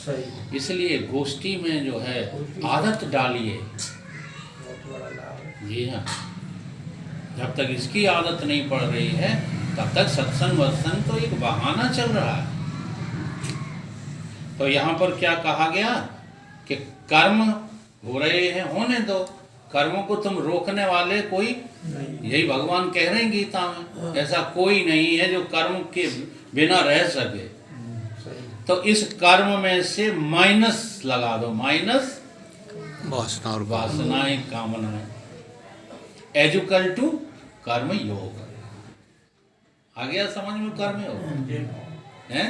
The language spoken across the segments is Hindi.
सही। इसलिए गोष्ठी में जो है आदत डालिए। बहुत बड़ा लाभ है। जी हाँ, जब तक इसकी आदत नहीं पड़ रही है तब तक सत्संग वत्संग तो एक बहाना चल रहा है। तो यहाँ पर क्या कहा गया कि कर्म हो रहे हैं, होने दो, कर्मों को तुम रोकने वाले कोई नहीं। यही भगवान कह रहे हैं गीता में, ऐसा कोई नहीं है जो कर्म के बिना रह सके। सही। तो इस कर्म में से माइनस लगा दो, माइनस वासना और वासनाएं कामनाएं, एजुकल टू कर्म योग। आ गया समझ में कर्म योग ये ना हो, है?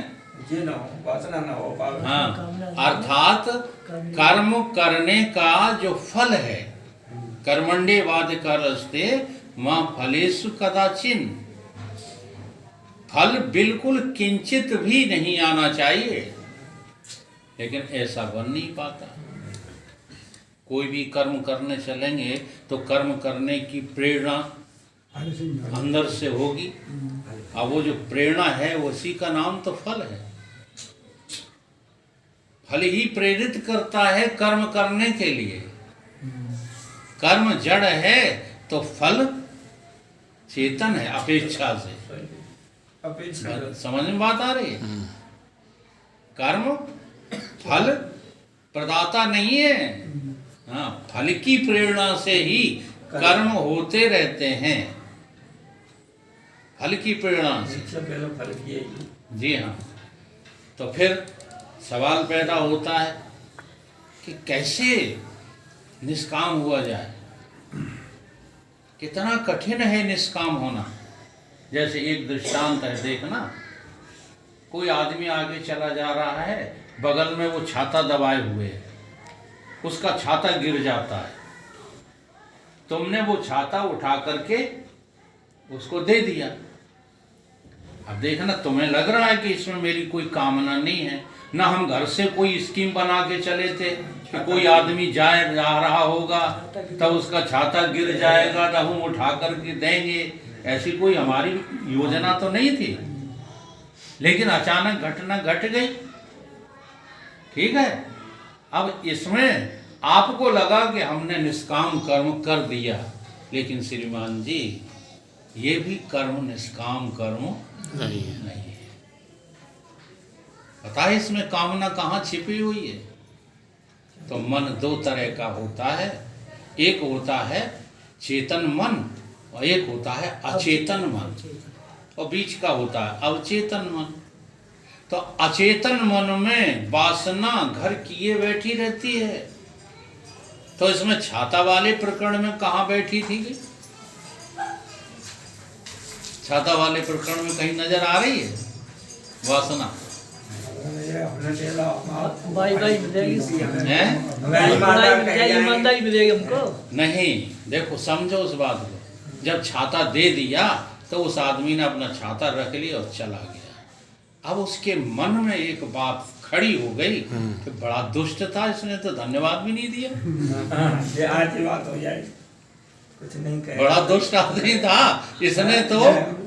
ये ना हो, वासना ना हो पावे। हाँ, अर्थात कर्म करने का जो फल है, कर्मण्डे वाधिकारस्ते मां फलेषु कदाचिन, फल बिल्कुल किंचित भी नहीं आना चाहिए, लेकिन ऐसा बन नहीं पाता। कोई भी कर्म करने चलेंगे तो कर्म करने की प्रेरणा अंदर से होगी। अब वो जो प्रेरणा है उसी का नाम तो फल है। फल ही प्रेरित करता है कर्म करने के लिए। कर्म जड़ है तो फल चेतन है, अपेक्षा से। अपेक्षा। समझ में बात आ रही है? कर्म फल प्रदाता नहीं है। हाँ, फल की प्रेरणा से ही कर्म होते रहते हैं, फल की प्रेरणा से। शिक्षा पहले फल की है। जी हाँ। तो फिर सवाल पैदा होता है कि कैसे निष्काम हुआ जाए। कितना कठिन है निष्काम होना। जैसे एक दृष्टांत है, देखना, कोई आदमी आगे चला जा रहा है, बगल में वो छाता दबाए हुए है, उसका छाता गिर जाता है, तुमने वो छाता उठा करके उसको दे दिया। अब देखना, तुम्हें लग रहा है कि इसमें मेरी कोई कामना नहीं है, ना हम घर से कोई स्कीम बना के चले थे कि कोई आदमी जा रहा होगा तब उसका छाता गिर जाएगा तब हम उठा करके देंगे, ऐसी कोई हमारी योजना तो नहीं थी। लेकिन अचानक घटना घट गई, ठीक है। अब इसमें आपको लगा कि हमने निष्काम कर्म कर दिया, लेकिन श्रीमान जी ये भी कर्म निष्काम कर्म नहीं है। नहीं है। पता है इसमें कामना कहाँ छिपी हुई है? तो मन दो तरह का होता है, एक होता है चेतन मन और एक होता है अचेतन मन, और बीच का होता है अवचेतन मन। तो अचेतन मन में वासना घर किए बैठी रहती है। तो इसमें छाता वाले प्रकरण में कहाँ बैठी थी कि? छाता वाले प्रकरण में कहीं नजर आ रही है वासना? भाई मिलेगी, हैं? ईमानदारी मिलेगी हमको। नहीं, देखो समझो उस बात को। जब छाता दे दिया तो उस आदमी ने अपना छाता रख लिया और चला गया। अब उसके मन में एक बात खड़ी हो गई कि बड़ा दुष्ट था, इसने तो धन्यवाद भी नहीं दिया। ये आज की बात हो जाए, कुछ नहीं कहे। बड़ा दुष्ट आदमी था, इसने तो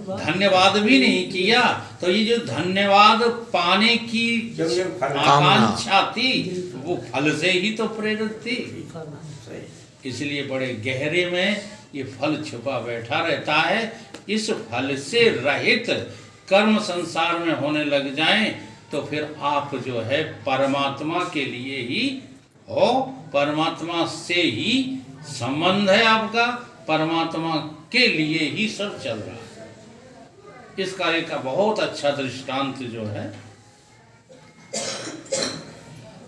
धन्यवाद भी नहीं किया। तो ये जो धन्यवाद पाने की जब ये फल आकांक्षा थी वो फल से ही तो प्रेरित थी। सही। इसलिए बड़े गहरे में ये फल छुपा बैठा रहता है। इस फल से रहित कर्म संसार में होने लग जाएं तो फिर आप जो है परमात्मा के लिए ही हो, परमात्मा से ही संबंध है आपका, परमात्मा के लिए ही सब चल रहा है। इसका एक बहुत अच्छा दृष्टांत जो है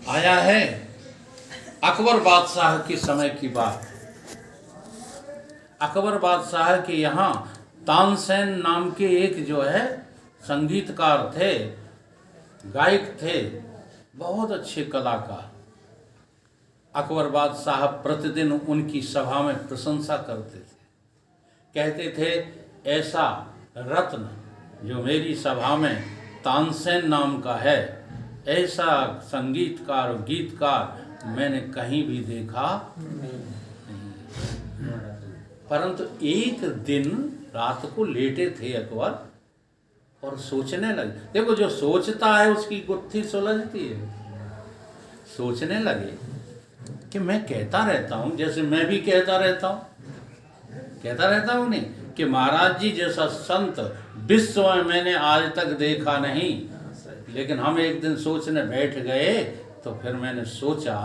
आया है अकबर बादशाह के समय की बात। अकबर बादशाह के यहाँ तानसेन नाम के एक जो है संगीतकार थे, गायक थे, बहुत अच्छे कलाकार। अकबर बादशाह प्रतिदिन उनकी सभा में प्रशंसा करते थे, कहते थे ऐसा रत्न जो मेरी सभा में तानसेन नाम का है, ऐसा संगीतकार और गीतकार मैंने कहीं भी देखा नहीं। परंतु एक दिन रात को लेटे थे अकबर और सोचने लगे। देखो जो सोचता है उसकी गुत्थी सुलझती है। सोचने लगे कि मैं कहता रहता हूँ, जैसे मैं भी कहता रहता हूँ नहीं कि महाराज जी जैसा संत विश्व में मैंने आज तक देखा नहीं। लेकिन हम एक दिन सोचने बैठ गए तो फिर मैंने सोचा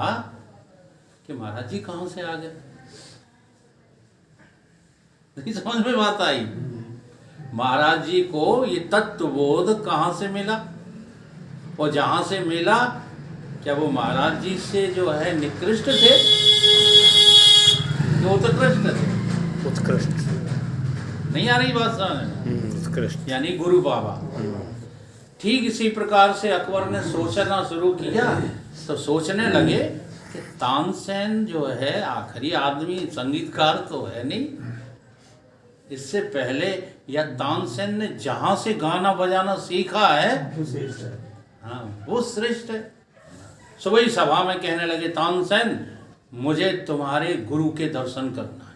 कि महाराज जी कहाँ से आ गए, नहीं समझ में बात आई। महाराज जी को ये तत्वबोध कहाँ से मिला, और जहाँ से मिला क्या वो महाराज जी से जो है निकृष्ट थे कि उत्कृष्ट थे? उत्कृष्ट। नहीं आ रही बात समझ? उत्कृष्ट यानी गुरु बाबा। ठीक इसी प्रकार से अकबर ने सोचना शुरू किया तो सोचने लगे कि तानसेन जो है आखिरी आदमी संगीतकार तो है नहीं, इससे पहले या तानसेन ने जहाँ से गाना बजाना सीखा है हाँ वो श्रेष्ठ है। सुबह ही सभा में कहने लगे तानसेन मुझे तुम्हारे गुरु के दर्शन करना है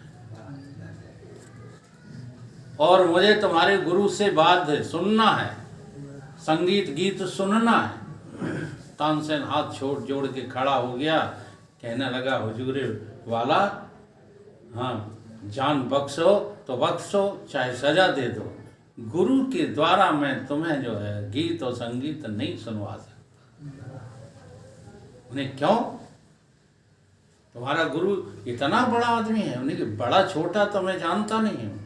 और मुझे तुम्हारे गुरु से बात सुनना है, संगीत गीत सुनना है। तानसेन हाथ जोड़ के खड़ा हो गया, कहने लगा हुजूर वाला हाँ जान बख्शो तो बख्शो चाहे सजा दे दो, गुरु के द्वारा मैं तुम्हें जो है गीत और संगीत नहीं सुनवा सकता। उन्हें क्यों? तुम्हारा गुरु इतना बड़ा आदमी है, उन्हें बड़ा छोटा तो मैं जानता नहीं हूँ,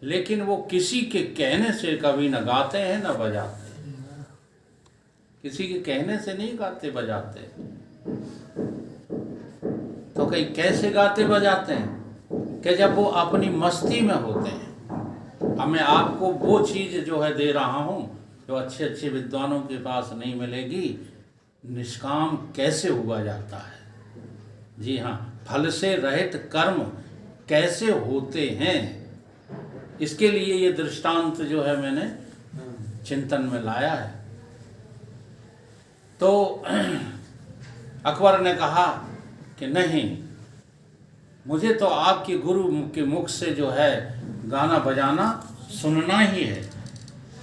लेकिन वो किसी के कहने से कभी न गाते हैं न बजाते, किसी के कहने से नहीं गाते बजाते। तो कहीं कैसे गाते बजाते हैं कि जब वो अपनी मस्ती में होते हैं। अब मैं आपको वो चीज़ जो है दे रहा हूँ जो अच्छे अच्छे विद्वानों के पास नहीं मिलेगी, निष्काम कैसे हुआ जाता है। जी हाँ, फल से रहित कर्म कैसे होते हैं, इसके लिए ये दृष्टांत जो है मैंने चिंतन में लाया है। तो अकबर ने कहा कि नहीं, मुझे तो आपके गुरु के मुख से जो है गाना बजाना सुनना ही है।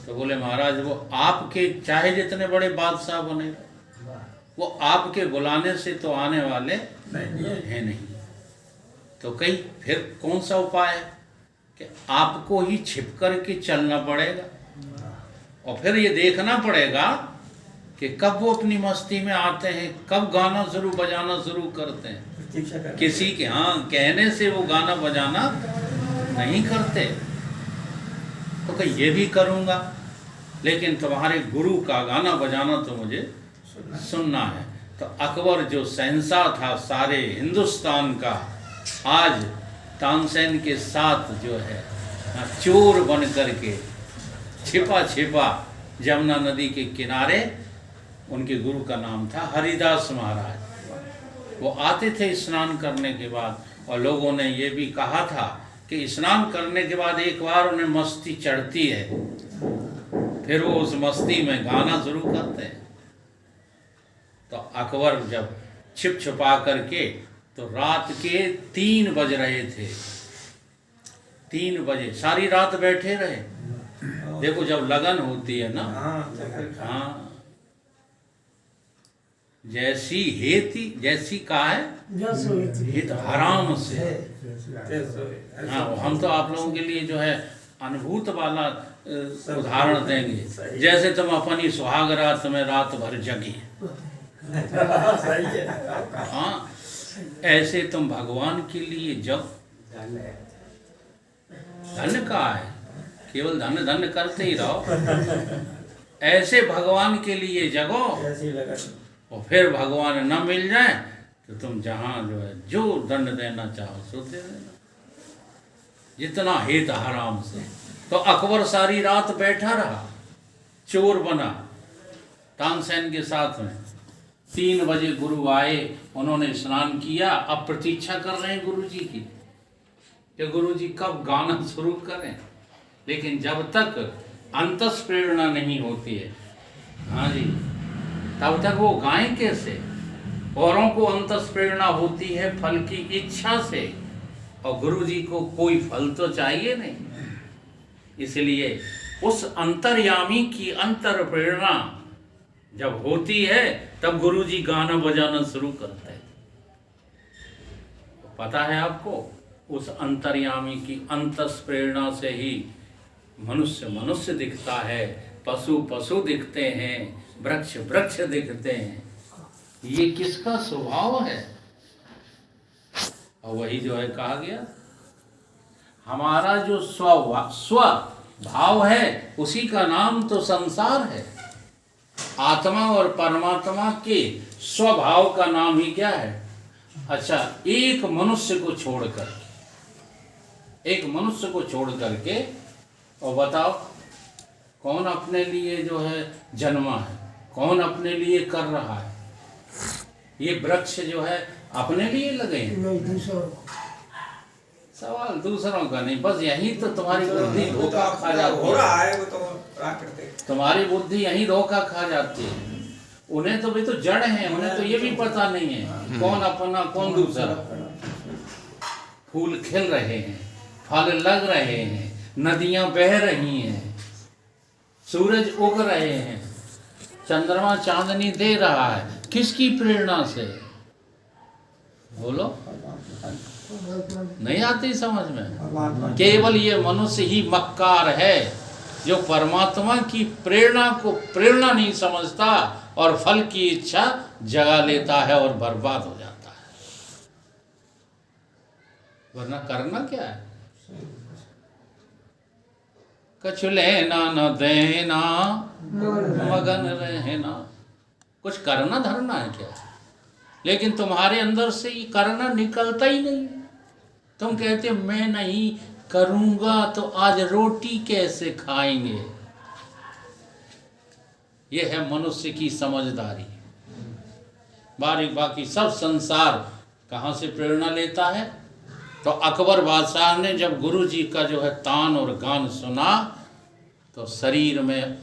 तो बोले महाराज वो आपके चाहे जितने बड़े बादशाह बने, वो आपके बुलाने से तो आने वाले हैं नहीं। तो कहीं फिर कौन सा उपाय है कि आपको ही छिप कर के चलना पड़ेगा और फिर ये देखना पड़ेगा कि कब वो अपनी मस्ती में आते हैं, कब गाना शुरू बजाना शुरू करते हैं। किसी के हाँ कहने से वो गाना बजाना नहीं करते। तो कहीं ये भी करूँगा, लेकिन तुम्हारे गुरु का गाना बजाना तो मुझे सुनना है। तो अकबर जो शहंशाह था सारे हिंदुस्तान का, आज तानसेन के साथ जो है चोर बन करके छिपा छिपा जमुना नदी के किनारे, उनके गुरु का नाम था हरिदास महाराज। वो आते थे स्नान करने के बाद, और लोगों ने ये भी कहा था कि स्नान करने के बाद एक बार उन्हें मस्ती चढ़ती है, फिर वो उस मस्ती में गाना शुरू करते हैं। तो अकबर जब छिप छुपा करके, तो रात के 3 बज रहे थे, 3 बजे सारी रात बैठे रहे। देखो जब लगन होती है ना, हाँ जैसी हेती जैसी का है हित हराम से। हाँ हम तो आप लोगों के लिए जो है अनुभूत वाला उदाहरण देंगे। जैसे तुम अपनी सुहाग रात में रात भर जगी, हाँ ऐसे तुम भगवान के लिए जब धन का है, केवल धन धन करते ही रहो, ऐसे भगवान के लिए जगो। और फिर भगवान न मिल जाए तो तुम जहाँ जो है जो दंड देना चाहो सो दे देना, जितना हित हराम से। तो अकबर सारी रात बैठा रहा, चोर बना तानसेन के साथ में। 3 बजे गुरु आए, उन्होंने स्नान किया। अब प्रतीक्षा कर रहे हैं गुरु जी की कि गुरु जी कब गाना शुरू करें, लेकिन जब तक अंतस प्रेरणा नहीं होती है, हाँ जी, तब तक वो गाएं कैसे। औरों को अंतस प्रेरणा होती है फल की इच्छा से, और गुरु जी को कोई फल तो चाहिए नहीं। इसलिए उस अंतर्यामी की अंतर प्रेरणा जब होती है तब गुरुजी गाना बजाना शुरू करते हैं। पता है आपको, उस अंतर्यामी की अंतस प्रेरणा से ही मनुष्य मनुष्य दिखता है, पशु पशु दिखते हैं, वृक्ष वृक्ष दिखते हैं। ये किसका स्वभाव है? और वही जो है कहा गया, हमारा जो स्वभाव है उसी का नाम तो संसार है। आत्मा और परमात्मा के स्वभाव का नाम ही क्या है? अच्छा, एक मनुष्य को छोड़ करके और बताओ कौन अपने लिए जो है जन्मा है, कौन अपने लिए कर रहा है? ये वृक्ष जो है अपने लिए लगे हैं? सवाल दूसरों का नहीं, बस यही तो तुम्हारी बुद्धि धोखा खा जाती हो रहा है, वो तो प्राकृतिक। तुम्हारी बुद्धि यही धोखा खा जाती है। उन्हें तो भी तो जड़ है, उन्हें तो ये भी पता नहीं है कौन अपना कौन दूसरा। फूल खिल रहे हैं, फल लग रहे हैं, नदियां बह रही हैं, सूरज उग रहे हैं, चंद्रमा चांदनी दे रहा है, किसकी प्रेरणा से? बोलो, नहीं आती समझ में। केवल ये मनुष्य ही मक्कार है जो परमात्मा की प्रेरणा को प्रेरणा नहीं समझता और फल की इच्छा जगा लेता है और बर्बाद हो जाता है। वरना करना क्या है? कछ लेना न देना मगन रहना। कुछ करना धरना है क्या? लेकिन तुम्हारे अंदर से ये करना निकलता ही नहीं। तुम कहते मैं नहीं करूंगा तो आज रोटी कैसे खाएंगे? ये है मनुष्य की समझदारी। बाकी सब संसार कहाँ से प्रेरणा लेता है? तो अकबर बादशाह ने जब गुरु जी का जो है तान और गान सुना तो शरीर में